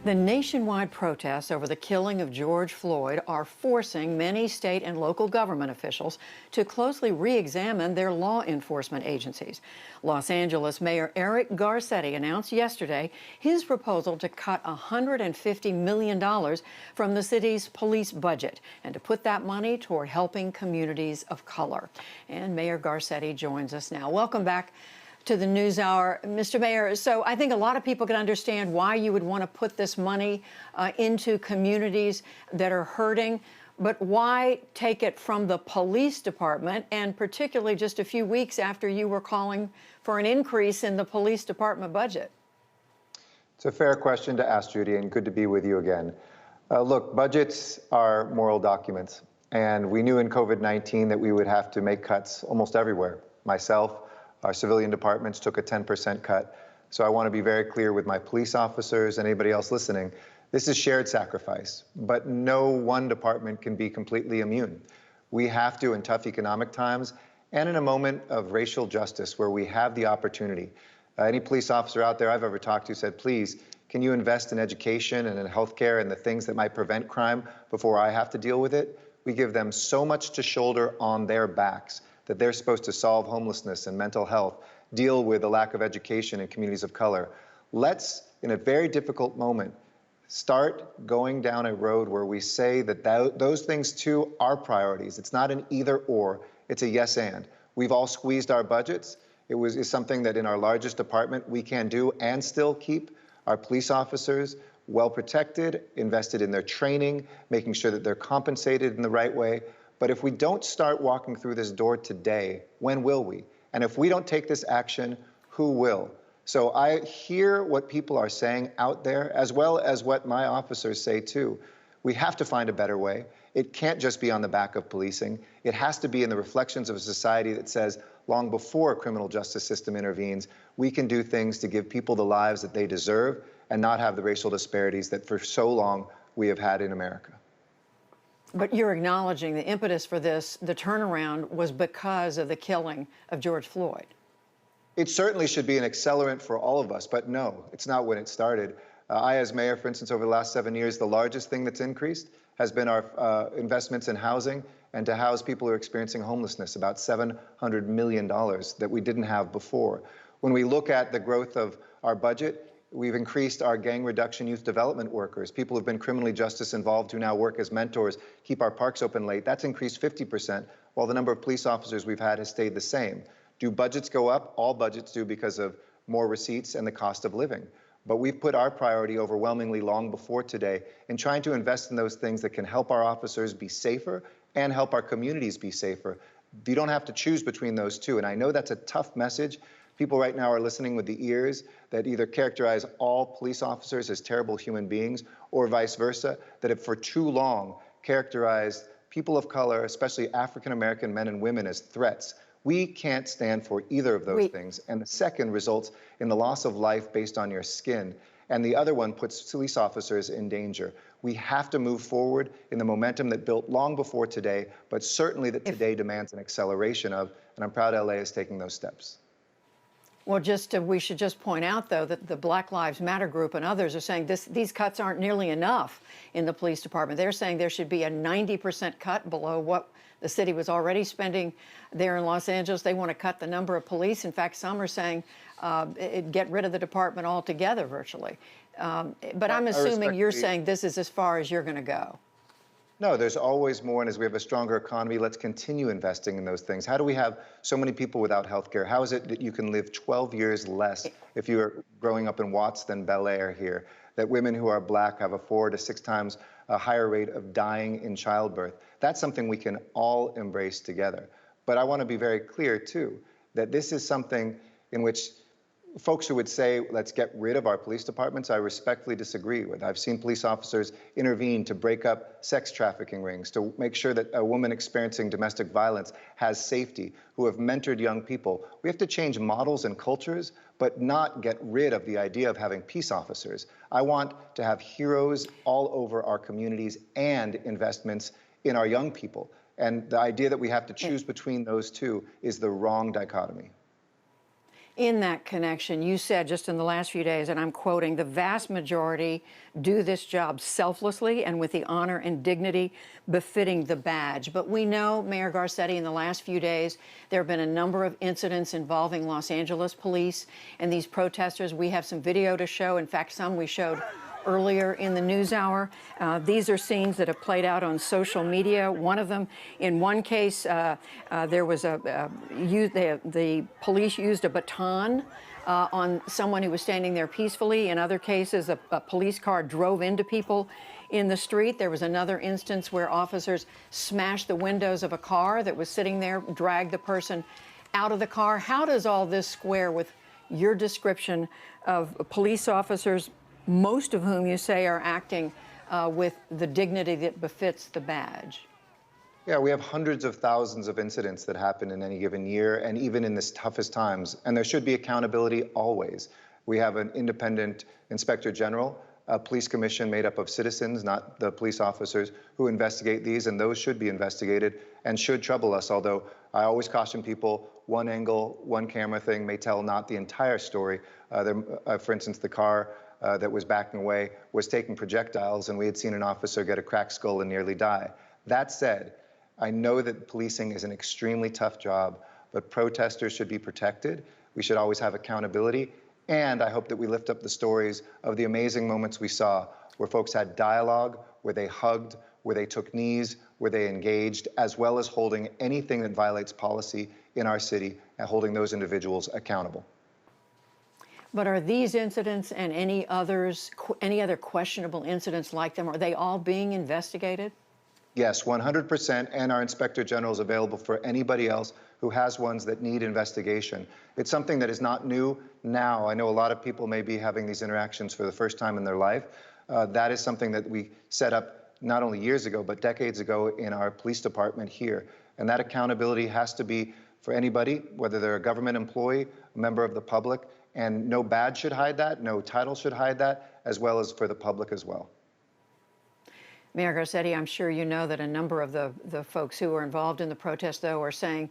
The nationwide protests over the killing of George Floyd are forcing many state and local government officials to closely re-examine their law enforcement agencies. Los Angeles Mayor Eric Garcetti announced yesterday his proposal to cut $150 million from the city's police budget and to put that money toward helping communities of color. And Mayor Garcetti joins us now. Welcome back to the NewsHour. Mr. Mayor, so I think a lot of people can understand why you would want to put this money into communities that are hurting, but why take it from the police department, and particularly just a few weeks after you were calling for an increase in the police department budget? It's a fair question to ask, Judy, and good to be with you again. Look, budgets are moral documents, and we knew in COVID-19 that we would have to make cuts almost everywhere. Myself, our civilian departments took a 10% cut. So I want to be very clear with my police officers and anybody else listening. This is shared sacrifice, but no one department can be completely immune. We have to, in tough economic times and in a moment of racial justice where we have the opportunity. Any police officer out there I've ever talked to said, please, can you invest in education and in healthcare and the things that might prevent crime before I have to deal with it? We give them so much to shoulder on their backs that they're supposed to solve homelessness and mental health, deal with the lack of education in communities of color. Let's, in a very difficult moment, start going down a road where we say that those things too are priorities. It's not an either or, it's a yes and. We've all squeezed our budgets. It's something that in our largest department we can do and still keep our police officers well protected, invested in their training, making sure that they're compensated in the right way. But if we don't start walking through this door today, when will we? And if we don't take this action, who will? So I hear what people are saying out there, as well as what my officers say too. We have to find a better way. It can't just be on the back of policing. It has to be in the reflections of a society that says, long before a criminal justice system intervenes, we can do things to give people the lives that they deserve and not have the racial disparities that for so long we have had in America. But you're acknowledging the impetus for this, the turnaround, was because of the killing of George Floyd. It certainly should be an accelerant for all of us, but no, it's not when it started. I, as mayor, for instance, over the last 7 years, the largest thing that's increased has been our investments in housing and to house people who are experiencing homelessness, about $700 million that we didn't have before. When we look at the growth of our budget, we've increased our gang reduction youth development workers, people who've been criminally justice involved who now work as mentors, keep our parks open late. That's increased 50%, while the number of police officers we've had has stayed the same. Do budgets go up? All budgets do because of more receipts and the cost of living. But we've put our priority overwhelmingly long before today in trying to invest in those things that can help our officers be safer and help our communities be safer. You don't have to choose between those two. And I know that's a tough message. People right now are listening with the ears that either characterize all police officers as terrible human beings or vice versa, that have for too long characterized people of color, especially African-American men and women, as threats. We can't stand for either of those things. And the second results in the loss of life based on your skin. And the other one puts police officers in danger. We have to move forward in the momentum that built long before today, but certainly that today demands an acceleration of, and I'm proud LA is taking those steps. Well, we should just point out, though, that the Black Lives Matter group and others are saying these cuts aren't nearly enough in the police department. They're saying there should be a 90% cut below what the city was already spending there in Los Angeles. They want to cut the number of police. In fact, some are saying get rid of the department altogether, virtually. But I'm assuming you're saying this is as far as you're going to go. No, there's always more, and as we have a stronger economy, let's continue investing in those things. How do we have so many people without health care? How is it that you can live 12 years less if you are growing up in Watts than Bel Air here? That women who are black have a 4 to 6 times a higher rate of dying in childbirth? That's something we can all embrace together. But I want to be very clear, too, that this is something in which folks who would say, let's get rid of our police departments, I respectfully disagree with. I've seen police officers intervene to break up sex trafficking rings, to make sure that a woman experiencing domestic violence has safety, who have mentored young people. We have to change models and cultures, but not get rid of the idea of having peace officers. I want to have heroes all over our communities and investments in our young people. And the idea that we have to choose between those two is the wrong dichotomy. In that connection, you said just in the last few days, and I'm quoting, the vast majority do this job selflessly and with the honor and dignity befitting the badge. But we know, Mayor Garcetti, in the last few days, there have been a number of incidents involving Los Angeles police and these protesters. We have some video to show. In fact, some we showed earlier in the news hour. These are scenes that have played out on social media. One of them, in one case, there was the police used a baton on someone who was standing there peacefully. In other cases, a police car drove into people in the street. There was another instance where officers smashed the windows of a car that was sitting there, dragged the person out of the car. How does all this square with your description of police officers, most of whom you say are acting with the dignity that befits the badge? Yeah, we have hundreds of thousands of incidents that happen in any given year, and even in this toughest times. And there should be accountability always. We have an independent inspector general, a police commission made up of citizens, not the police officers, who investigate these, and those should be investigated and should trouble us. Although I always caution people, one angle, one camera thing may tell not the entire story. For instance, the car that was backing away was taking projectiles, and we had seen an officer get a cracked skull and nearly die. That said, I know that policing is an extremely tough job, but protesters should be protected. We should always have accountability. And I hope that we lift up the stories of the amazing moments we saw where folks had dialogue, where they hugged, where they took knees, where they engaged, as well as holding anything that violates policy in our city and holding those individuals accountable. But are these incidents and any other questionable incidents like them, are they all being investigated? Yes, 100%, and our Inspector General is available for anybody else who has ones that need investigation. It's something that is not new now. I know a lot of people may be having these interactions for the first time in their life. That is something that we set up not only years ago, but decades ago in our police department here. And that accountability has to be for anybody, whether they're a government employee, a member of the public, and no badge should hide that, no title should hide that, as well as for the public as well. Mayor Garcetti, I'm sure you know that a number of the folks who were involved in the protest, though, are saying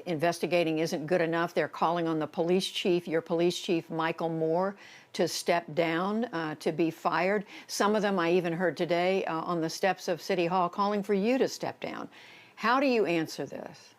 investigating isn't good enough. They're calling on the police chief, your police chief, Michael Moore, to step down, to be fired. Some of them I even heard today on the steps of City Hall calling for you to step down. How do you answer this?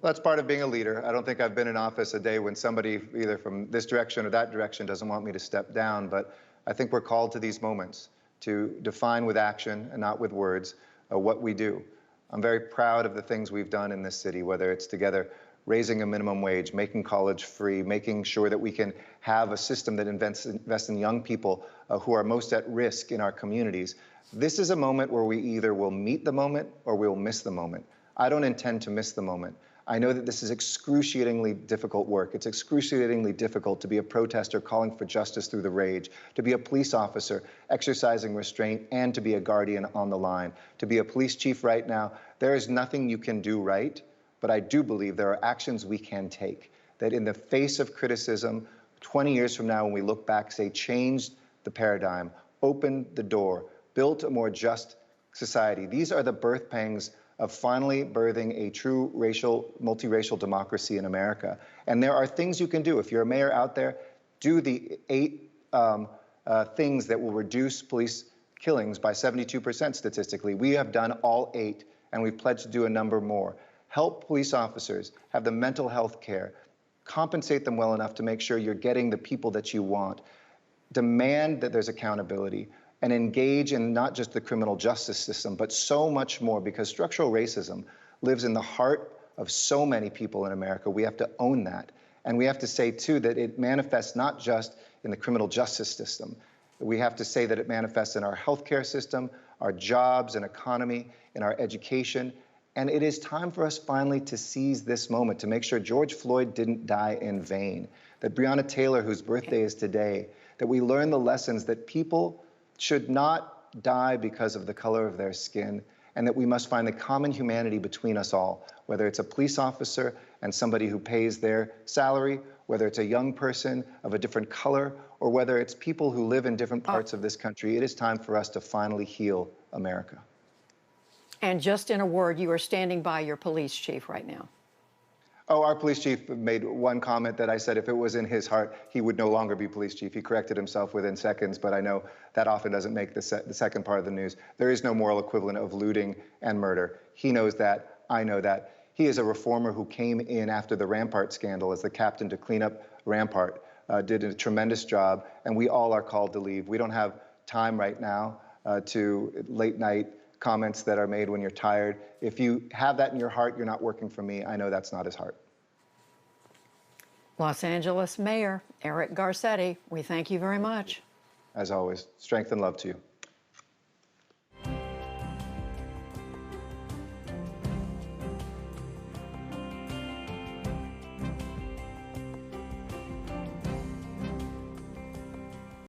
Well, that's part of being a leader. I don't think I've been in office a day when somebody either from this direction or that direction doesn't want me to step down, but I think we're called to these moments to define with action and not with words what we do. I'm very proud of the things we've done in this city, whether it's together raising a minimum wage, making college free, making sure that we can have a system that invests in young people who are most at risk in our communities. This is a moment where we either will meet the moment or we'll miss the moment. I don't intend to miss the moment. I know that this is excruciatingly difficult work. It's excruciatingly difficult to be a protester calling for justice through the rage, to be a police officer exercising restraint, and to be a guardian on the line. To be a police chief right now, there is nothing you can do right, but I do believe there are actions we can take that in the face of criticism, 20 years from now when we look back, say, changed the paradigm, opened the door, built a more just society. These are the birth pangs of finally birthing a true multiracial democracy in America. And there are things you can do. If you're a mayor out there, do the 8 things that will reduce police killings by 72% statistically. We have done all 8, and we've pledged to do a number more. Help police officers have the mental health care. Compensate them well enough to make sure you're getting the people that you want. Demand that there's accountability, and engage in not just the criminal justice system, but so much more, because structural racism lives in the heart of so many people in America. We have to own that. And we have to say, too, that it manifests not just in the criminal justice system. We have to say that it manifests in our healthcare system, our jobs and economy, in our education. And it is time for us finally to seize this moment, to make sure George Floyd didn't die in vain, that Breonna Taylor, whose birthday is today, that we learn the lessons that people should not die because of the color of their skin, and that we must find the common humanity between us all, whether it's a police officer and somebody who pays their salary, whether it's a young person of a different color, or whether it's people who live in different parts of this country. It is time for us to finally heal America. And just in a word, you are standing by your police chief right now. Oh, our police chief made one comment that I said if it was in his heart, he would no longer be police chief. He corrected himself within seconds, but I know that often doesn't make the second part of the news. There is no moral equivalent of looting and murder. He knows that. I know that. He is a reformer who came in after the Rampart scandal as the captain to clean up Rampart, did a tremendous job, and we all are called to leave. We don't have time right now to late night comments that are made when you're tired. If you have that in your heart, you're not working for me. I know that's not his heart. Los Angeles Mayor Eric Garcetti, we thank you very much. As always, strength and love to you.